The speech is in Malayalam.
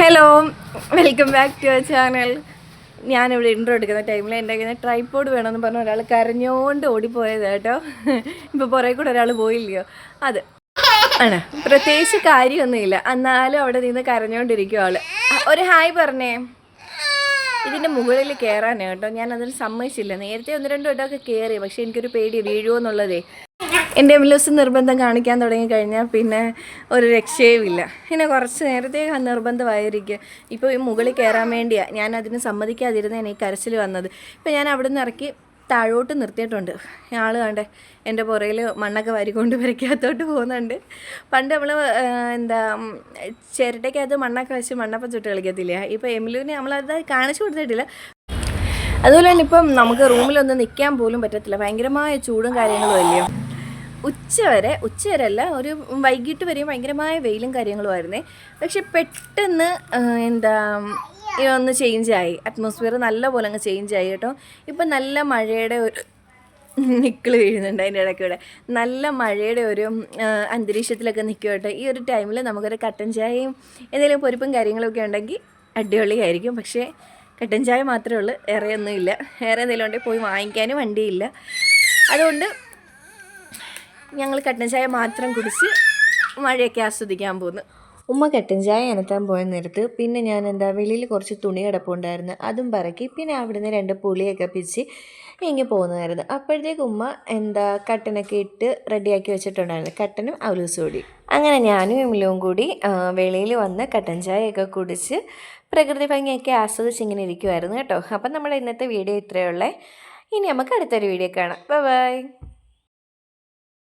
Hello, welcome back to our channel. ഞാനിവിടെ ഇൻട്രോ എടുക്കുന്ന ടൈമിൽ എൻ്റെ കയ്യിൽ നിന്ന് ട്രൈപ്പോഡ് വേണമെന്ന് പറഞ്ഞ ഒരാൾ കരഞ്ഞോണ്ട് ഓടിപ്പോയത് കേട്ടോ. ഇപ്പോൾ പുറകെ കൂടെ ഒരാൾ പോയില്ലയോ, അത് ആണ്. പ്രത്യേകിച്ച് കാര്യമൊന്നുമില്ല, എന്നാലും അവിടെ നിന്ന് കരഞ്ഞുകൊണ്ടിരിക്കും ആൾ. ഒരു ഹായ് പറഞ്ഞേ. ഇതിൻ്റെ മുകളിൽ കയറാനാണ് കേട്ടോ, ഞാനതിന് സമ്മതിച്ചില്ല. നേരത്തെ 1-2 വട്ടമൊക്കെ കയറി, പക്ഷേ എനിക്കൊരു പേടി വീഴുമോ എന്നുള്ളതേ. എൻ്റെ എംലോസ് നിർബന്ധം കാണിക്കാൻ തുടങ്ങിക്കഴിഞ്ഞാൽ പിന്നെ ഒരു രക്ഷയുമില്ല. പിന്നെ കുറച്ച് നേരത്തെ നിർബന്ധമായിരിക്കും. ഇപ്പോൾ ഈ മുകളിൽ കയറാൻ വേണ്ടിയാണ് ഞാൻ അതിന് സമ്മതിക്കാതിരുന്ന എനിക്ക് കരച്ചിൽ വന്നത്. ഇപ്പോൾ ഞാൻ അവിടെ നിന്ന് ഇറക്കി താഴോട്ട് നിർത്തിയിട്ടുണ്ട്. ആൾ കണ്ടേ എൻ്റെ പുറയിൽ മണ്ണൊക്കെ വാരിക്കൊണ്ട് വരയ്ക്കകത്തോട്ട് പോകുന്നുണ്ട്. പണ്ട് നമ്മൾ ചിരട്ടയ്ക്കകത്ത് മണ്ണൊക്കെ വെച്ച് മണ്ണപ്പം ചുട്ട് കളിക്കത്തില്ല. ഇപ്പോൾ എംലുവിനെ നമ്മളത് കാണിച്ചു കൊടുത്തിട്ടില്ല. അതുപോലെ തന്നെ ഇപ്പം നമുക്ക് റൂമിലൊന്നും നിൽക്കാൻ പോലും പറ്റത്തില്ല, ഭയങ്കരമായ ചൂടും കാര്യങ്ങളും അല്ലയോ. ഉച്ചവരെ അല്ല, ഒരു വൈകിട്ട് വരെയും ഭയങ്കരമായ വെയിലും കാര്യങ്ങളുമായിരുന്നേ. പക്ഷെ പെട്ടെന്ന് ഒന്ന് ചേഞ്ചായി, അറ്റ്മോസ്ഫിയർ നല്ല പോലെ അങ്ങ് ചേഞ്ചായി കേട്ടോ. ഇപ്പം നല്ല മഴയുടെ ഒരു നിക്കിൾ വീഴുന്നുണ്ട് അതിൻ്റെ ഇടയ്ക്കൂടെ. നല്ല മഴയുടെ ഒരു അന്തരീക്ഷത്തിലൊക്കെ നിൽക്കും കേട്ടോ. ഈ ഒരു ടൈമിൽ നമുക്കൊരു കട്ടൻ ചായയും എന്തെങ്കിലും പൊരിപ്പും കാര്യങ്ങളൊക്കെ ഉണ്ടെങ്കിൽ അടിപൊളിയായിരിക്കും. പക്ഷേ കട്ടൻ ചായ മാത്രമേ ഉള്ളൂ, വേറെ ഒന്നുമില്ല. വേറെ എന്തെങ്കിലും ഉണ്ടെങ്കിൽ പോയി വാങ്ങിക്കാനും വണ്ടിയില്ല. അതുകൊണ്ട് ഞങ്ങൾ കട്ടൻ ചായ മാത്രം കുടിച്ച് മഴയൊക്കെ ആസ്വദിക്കാൻ പോകുന്നു. ഉമ്മ കട്ടൻ ചായ അനത്താൻ പോയ നേരത്ത് പിന്നെ ഞാൻ വെളിയിൽ കുറച്ച് തുണി കിടപ്പുണ്ടായിരുന്നു, അതും പറക്കി. പിന്നെ അവിടുന്ന് 2 പുളിയൊക്കെ പിച്ച് ഇങ്ങനെ പോകുന്നതായിരുന്നു. അപ്പോഴത്തേക്ക് ഉമ്മ കട്ടനൊക്കെ ഇട്ട് റെഡിയാക്കി വെച്ചിട്ടുണ്ടായിരുന്നു, കട്ടനും അവലൂസ് കൂടി. അങ്ങനെ ഞാനും എമിലും കൂടി വെളിയിൽ വന്ന് കട്ടൻ ചായയൊക്കെ കുടിച്ച് പ്രകൃതി ഭംഗിയൊക്കെ ആസ്വദിച്ച് ഇങ്ങനെ ഇരിക്കുമായിരുന്നു കേട്ടോ. അപ്പം നമ്മുടെ ഇന്നത്തെ വീഡിയോ ഇത്രയേ ഉള്ളേ. ഇനി നമുക്ക് അടുത്തൊരു വീഡിയോ കാണാം. ബൈ.